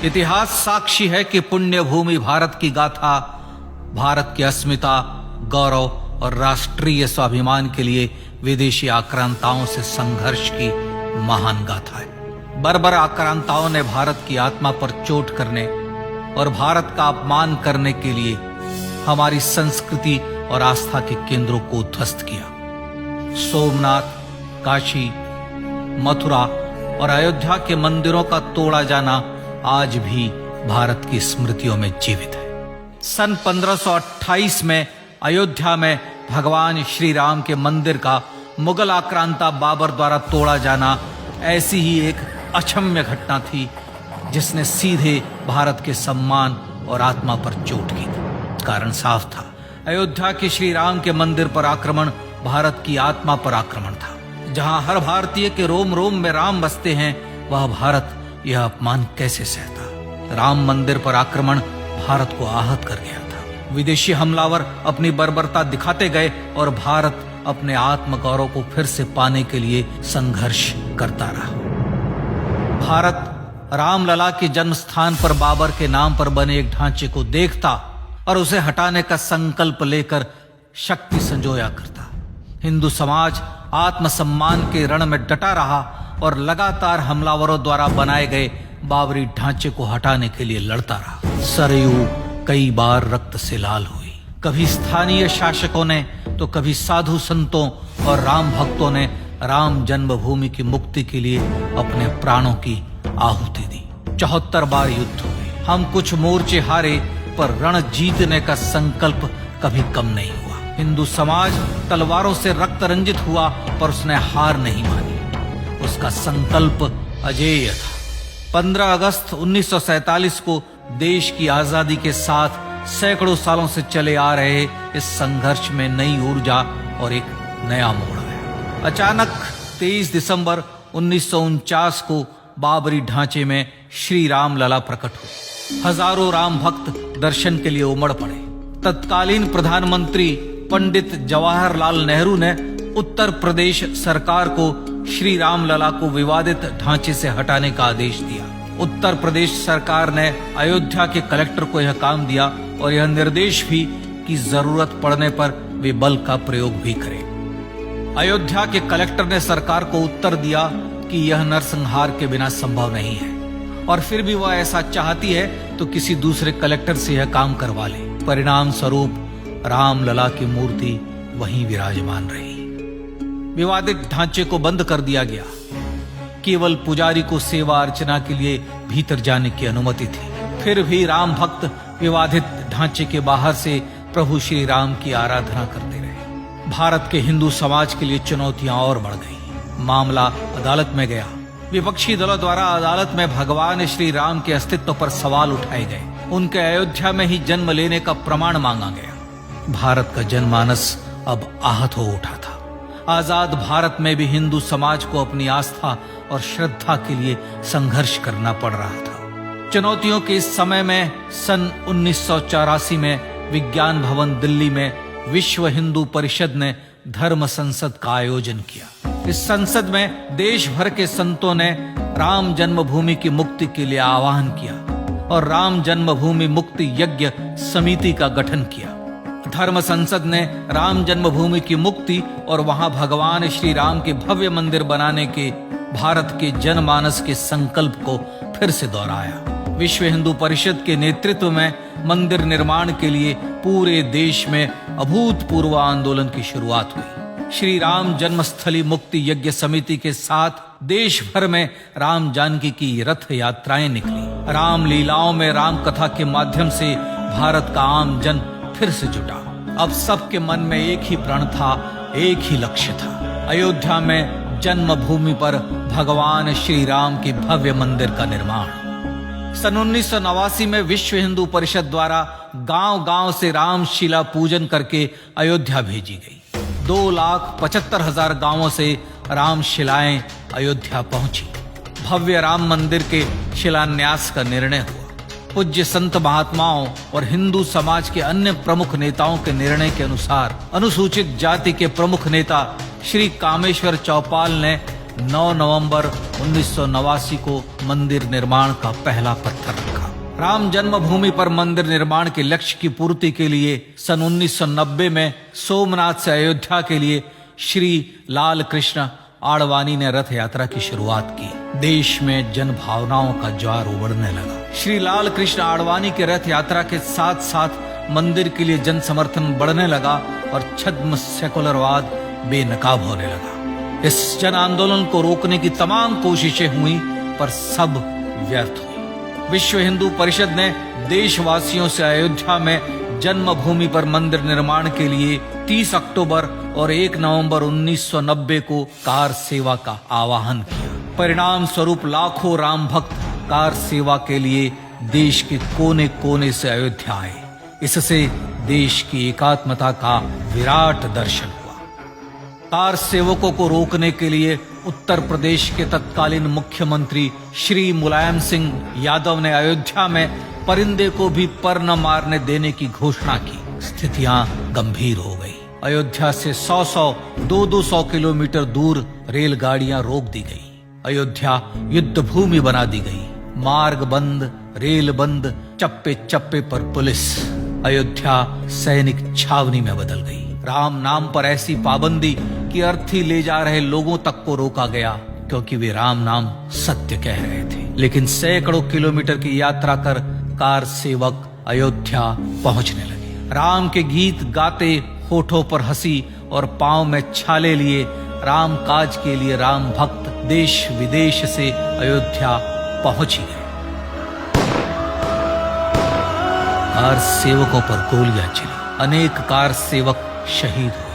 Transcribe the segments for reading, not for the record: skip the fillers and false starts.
इतिहास साक्षी है कि पुण्य भूमि भारत की गाथा भारत की अस्मिता, गौरव और राष्ट्रीय स्वाभिमान के लिए विदेशी आक्रांताओं से संघर्ष की महान गाथा है। बर्बर आक्रांताओं ने भारत की आत्मा पर चोट करने और भारत का अपमान करने के लिए हमारी संस्कृति और आस्था के केंद्रों को उद्ध्वस्त किया। सोमनाथ, काशी, मथुरा और अयोध्या के मंदिरों का तोड़ा जाना आज भी भारत की स्मृतियों में जीवित है। सन 1528 में अयोध्या में भगवान श्री राम के मंदिर का मुगल आक्रांता बाबर द्वारा तोड़ा जाना ऐसी ही एक अक्षम्य घटना थी जिसने सीधे भारत के सम्मान और आत्मा पर चोट की थी। कारण साफ था, अयोध्या के श्री राम के मंदिर पर आक्रमण भारत की आत्मा पर आक्रमण था। जहां हर भारतीय के रोम रोम में राम बसते हैं, वह भारत यह अपमान कैसे सहता। राम मंदिर पर आक्रमण भारत को आहत कर गया था। विदेशी हमलावर अपनी बर्बरता दिखाते गए और भारत अपने आत्मगौरव को फिर से पाने के लिए संघर्ष करता रहा। भारत रामलला के जन्म स्थान पर बाबर के नाम पर बने एक ढांचे को देखता और उसे हटाने का संकल्प लेकर शक्ति संजोया करता। हिंदू समाज आत्मसम्मान के रण में डटा रहा और लगातार हमलावरों द्वारा बनाए गए बाबरी ढांचे को हटाने के लिए लड़ता रहा। सरयू कई बार रक्त से लाल हुई। कभी स्थानीय शासकों ने तो कभी साधु संतों और राम भक्तों ने राम जन्मभूमि की मुक्ति के लिए अपने प्राणों की आहुति दी। 74 बार युद्ध हुए। हम कुछ मोर्चे हारे, पर रण जीतने का संकल्प कभी कम नहीं हुआ। हिंदू समाज तलवारों से रक्त रंजित हुआ, पर उसने हार नहीं मानी। उसका संकल्प अजेय था। 15 अगस्त 1947 को देश की आजादी के साथ सैकड़ों सालों से चले आ रहे इस संघर्ष में नई ऊर्जा और एक नया मोड़ आया। अचानक 23 दिसंबर 1949 को बाबरी ढांचे में श्री राम लला प्रकट हुए। हजारों राम भक्त दर्शन के लिए उमड़ पड़े। तत्कालीन प्रधानमंत्री पंडित जवाहरलाल नेहरू ने उत्तर प्रदेश सरकार को श्री राम लला को विवादित ढांचे से हटाने का आदेश दिया। उत्तर प्रदेश सरकार ने अयोध्या के कलेक्टर को यह काम दिया और यह निर्देश भी कि जरूरत पड़ने पर वे बल का प्रयोग भी करें। अयोध्या के कलेक्टर ने सरकार को उत्तर दिया कि यह नरसंहार के बिना संभव नहीं है और फिर भी वह ऐसा चाहती है तो किसी दूसरे कलेक्टर से यह काम करवा ले। परिणाम स्वरूप रामलला की मूर्ति वहीं विराजमान रही। विवादित ढांचे को बंद कर दिया गया। केवल पुजारी को सेवा अर्चना के लिए भीतर जाने की अनुमति थी। फिर भी राम भक्त विवादित ढांचे के बाहर से प्रभु श्री राम की आराधना करते रहे। भारत के हिंदू समाज के लिए चुनौतियां और बढ़ गई। मामला अदालत में गया। विपक्षी दलों द्वारा अदालत में भगवान श्री राम के अस्तित्व पर सवाल उठाए गए। उनके अयोध्या में ही जन्म लेने का प्रमाण मांगा गया। भारत का जनमानस अब आहत हो उठा था। आजाद भारत में भी हिंदू समाज को अपनी आस्था और श्रद्धा के लिए संघर्ष करना पड़ रहा था। चुनौतियों के इस समय में सन 1984 में विज्ञान भवन दिल्ली में विश्व हिंदू परिषद ने धर्म संसद का आयोजन किया। इस संसद में देश भर के संतों ने राम जन्मभूमि की मुक्ति के लिए आह्वान किया और राम जन्मभूमि मुक्ति यज्ञ समिति का गठन किया। धर्म संसद ने राम जन्मभूमि की मुक्ति और वहां भगवान श्री राम के भव्य मंदिर बनाने के भारत के जनमानस के संकल्प को फिर से दोहराया। विश्व हिंदू परिषद के नेतृत्व में मंदिर निर्माण के लिए पूरे देश में अभूतपूर्व आंदोलन की शुरुआत हुई। श्री राम जन्मस्थली मुक्ति यज्ञ समिति के साथ देश भर में राम जानकी की रथ यात्राएं निकली। राम लीलाओं में राम कथा के माध्यम से भारत का आम जन फिर से जुटा। अब सबके मन में एक ही प्रण था, एक ही लक्ष्य था। अयोध्या में जन्मभूमि पर भगवान श्री राम के भव्य मंदिर का निर्माण। सन 1989 में विश्व हिंदू परिषद द्वारा गांव-गांव से रामशिला पूजन करके अयोध्या भेजी गई। 2,75,000 गांवों से रामशिलाएं अयोध्या पहुंची। भव्य राम मंदिर के शिलान्यास का निर्णय हुआ। पूज्य संत महात्माओं और हिंदू समाज के अन्य प्रमुख नेताओं के निर्णय के अनुसार अनुसूचित जाति के प्रमुख नेता श्री कामेश्वर चौपाल ने 9 नवंबर 1989 को मंदिर निर्माण का पहला पत्थर रखा। राम जन्मभूमि पर मंदिर निर्माण के लक्ष्य की पूर्ति के लिए सन 1990 में सोमनाथ से अयोध्या के लिए श्री लाल कृष्ण आडवाणी ने रथ यात्रा की शुरुआत की। देश में जन भावनाओं का ज्वार उमड़ने लगा। श्री लाल कृष्ण आडवाणी के रथ यात्रा के साथ साथ मंदिर के लिए जन समर्थन बढ़ने लगा और छद्म सेकुलरवाद बेनकाब होने लगा। इस जन आंदोलन को रोकने की तमाम कोशिशें हुई पर सब व्यर्थ हुई। विश्व हिंदू परिषद ने देशवासियों से अयोध्या में जन्मभूमि पर मंदिर निर्माण के लिए 30 अक्टूबर और 1 नवंबर 1990 को कार सेवा का आह्वान किया। परिणाम स्वरूप लाखों राम भक्त कार सेवा के लिए देश के कोने कोने से अयोध्या आए। इससे देश की एकात्मता का विराट दर्शन हुआ। कार सेवकों को रोकने के लिए उत्तर प्रदेश के तत्कालीन मुख्यमंत्री श्री मुलायम सिंह यादव ने अयोध्या में परिंदे को भी पर न मारने देने की घोषणा की। स्थितियां गंभीर हो गई। अयोध्या से 100-100, 200 किलोमीटर दूर रेलगाड़ियां रोक दी गई। अयोध्या युद्ध भूमि बना दी गई। मार्ग बंद, रेल बंद, चप्पे चप्पे पर पुलिस। अयोध्या सैनिक छावनी में बदल गई। राम नाम पर ऐसी पाबंदी कि अर्थी ले जा रहे लोगों तक को रोका गया क्योंकि वे राम नाम सत्य कह रहे थे। लेकिन सैकड़ों किलोमीटर की यात्रा कर कार सेवक अयोध्या पहुंचने लगे। राम के गीत गाते, होठों पर हंसी और पांव में छाले लिए राम काज के लिए राम भक्त देश विदेश से अयोध्या पहुंच ही गए। कार सेवकों पर गोलियां चली। अनेक कार सेवक शहीद हुए।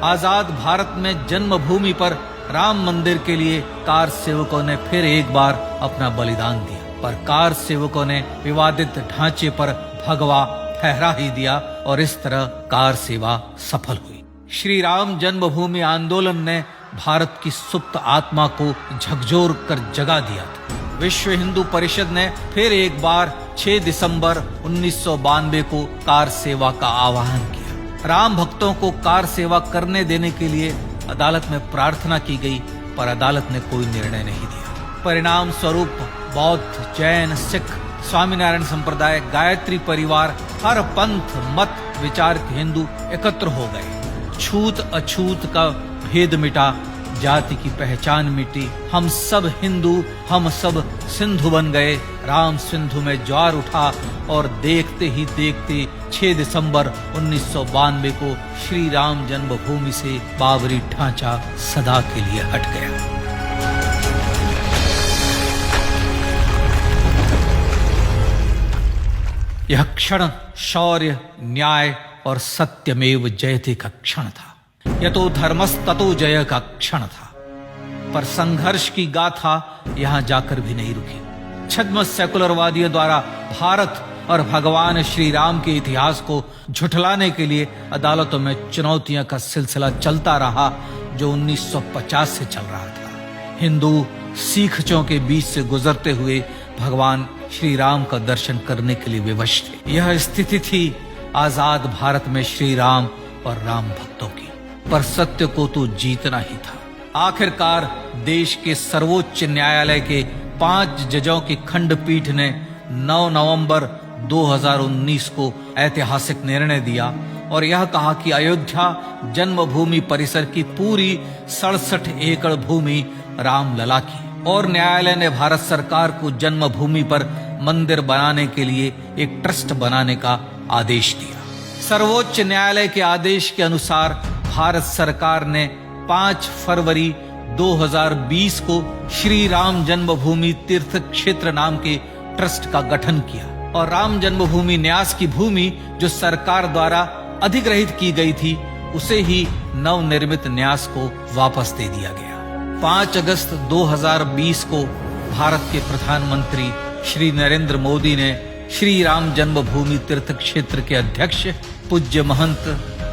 आजाद भारत में जन्मभूमि पर राम मंदिर के लिए कार सेवकों ने फिर एक बार अपना बलिदान दिया, पर कार सेवकों ने विवादित ढांचे पर भगवा फहरा ही दिया और इस तरह कार सेवा सफल हुई। श्री राम जन्मभूमि आंदोलन ने भारत की सुप्त आत्मा को झकझोर कर जगा दिया था। विश्व हिंदू परिषद ने फिर एक बार 6 दिसंबर 1992 को कार सेवा का आह्वान किया। राम भक्तों को कार सेवा करने देने के लिए अदालत में प्रार्थना की गई, पर अदालत ने कोई निर्णय नहीं दिया। परिणाम स्वरूप बौद्ध, जैन, सिख, स्वामीनारायण संप्रदाय, गायत्री परिवार, हर पंथ मत विचार के हिंदू एकत्र हो गए। छूत अछूत का भेद मिटा, जाति की पहचान मिटी। हम सब हिंदू, हम सब सिंधु बन गए। राम सिंधु में ज्वार उठा और देखते ही देखते 6 दिसंबर 1992 को श्री राम जन्मभूमि से बाबरी ढांचा सदा के लिए हट गया। यह क्षण शौर्य, न्याय और सत्यमेव जयते का क्षण था। यह तो धर्मस्ततो जय का क्षण था। पर संघर्ष की गाथा यहां जाकर भी नहीं रुकी। छद्म सेकुलरवादियों द्वारा भारत और भगवान श्री राम के इतिहास को झुठलाने के लिए अदालतों में चुनौतियों का सिलसिला चलता रहा, जो 1950 से चल रहा था। हिंदू सिखों के बीच से गुजरते हुए भगवान श्री राम का दर्शन करने के लिए विवश थे। यह स्थिति थी आजाद भारत में श्री राम और राम भक्तों की। पर सत्य को तो जीतना ही था। आखिरकार देश के सर्वोच्च न्यायालय के 5 जजों की खंडपीठ ने 9 नवंबर 2019 को ऐतिहासिक निर्णय दिया और यह कहा कि अयोध्या जन्मभूमि परिसर की पूरी 67 एकड़ भूमि रामलला की। और न्यायालय ने भारत सरकार को जन्मभूमि पर मंदिर बनाने के लिए एक ट्रस्ट बनाने का आदेश दिया। सर्वोच्च न्यायालय के आदेश के अनुसार भारत सरकार ने 5 फरवरी 2020 को श्री राम जन्मभूमि तीर्थ क्षेत्र नाम के ट्रस्ट का गठन किया और राम जन्मभूमि न्यास की भूमि जो सरकार द्वारा अधिग्रहित की गई थी, उसे ही नवनिर्मित न्यास को वापस दे दिया गया। 5 अगस्त 2020 को भारत के प्रधानमंत्री श्री नरेंद्र मोदी ने श्री राम जन्मभूमि तीर्थ क्षेत्र के अध्यक्ष पूज्य महंत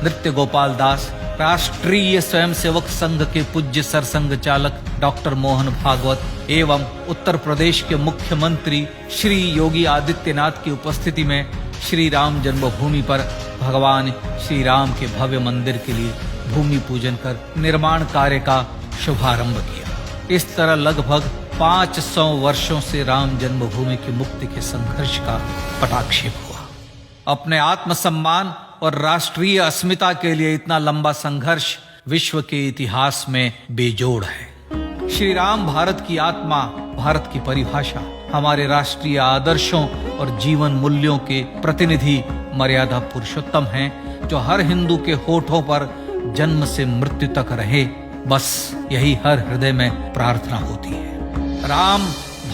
नृत्य गोपाल दास, राष्ट्रीय स्वयंसेवक संघ के पूज्य सरसंघ चालक डॉक्टर मोहन भागवत एवं उत्तर प्रदेश के मुख्यमंत्री श्री योगी आदित्यनाथ की उपस्थिति में श्री राम जन्मभूमि पर भगवान श्री राम के भव्य मंदिर के लिए भूमि पूजन कर निर्माण कार्य का शुभारंभ किया। इस तरह लगभग 500 वर्षों से राम जन्मभूमि की मुक्ति के संघर्ष का पटाक्षेप हुआ। अपने आत्मसम्मान और राष्ट्रीय अस्मिता के लिए इतना लंबा संघर्ष विश्व के इतिहास में बेजोड़ है। श्री राम भारत की आत्मा, भारत की परिभाषा, हमारे राष्ट्रीय आदर्शों और जीवन मूल्यों के प्रतिनिधि मर्यादा पुरुषोत्तम हैं, जो हर हिंदू के होठों पर जन्म से मृत्यु तक रहे, बस यही हर हृदय में प्रार्थना होती है। राम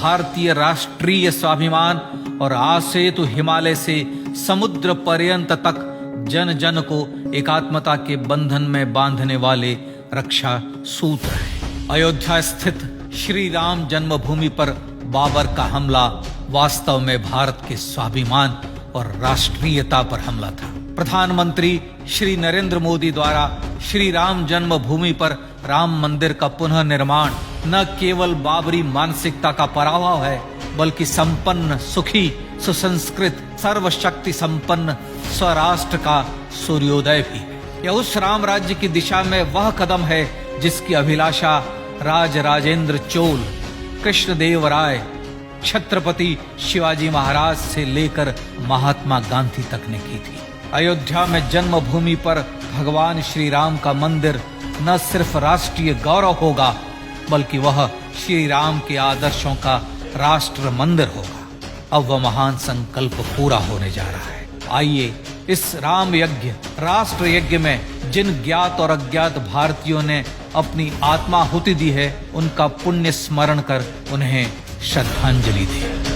भारतीय राष्ट्रीय स्वाभिमान और आसेतु हिमालय से समुद्र पर्यंत तक जन जन को एकात्मता के बंधन में बांधने वाले रक्षा सूत्र है। अयोध्या स्थित श्री राम जन्मभूमि पर बाबर का हमला वास्तव में भारत के स्वाभिमान और राष्ट्रीयता पर हमला था। प्रधानमंत्री श्री नरेंद्र मोदी द्वारा श्री राम जन्मभूमि पर राम मंदिर का पुनः निर्माण न केवल बाबरी मानसिकता का पराभव है, बल्कि संपन्न, सुखी, सुसंस्कृत, सर्वशक्ति संपन्न स्वराष्ट्र का सूर्योदय भी है। यह उस राम राज्य की दिशा में वह कदम है जिसकी अभिलाषा राजराजेंद्र चोल, कृष्णदेव राय, छत्रपति शिवाजी महाराज से लेकर महात्मा गांधी तक ने की थी। अयोध्या में जन्मभूमि पर भगवान श्री राम का मंदिर न सिर्फ राष्ट्रीय गौरव होगा, बल्कि वह श्री राम के आदर्शों का राष्ट्र मंदिर होगा। अब वह महान संकल्प पूरा होने जा रहा है। आइए इस राम यज्ञ, राष्ट्र यज्ञ में जिन ज्ञात और अज्ञात भारतीयों ने अपनी आत्माहुति दी है, उनका पुण्य स्मरण कर उन्हें श्रद्धांजलि दें।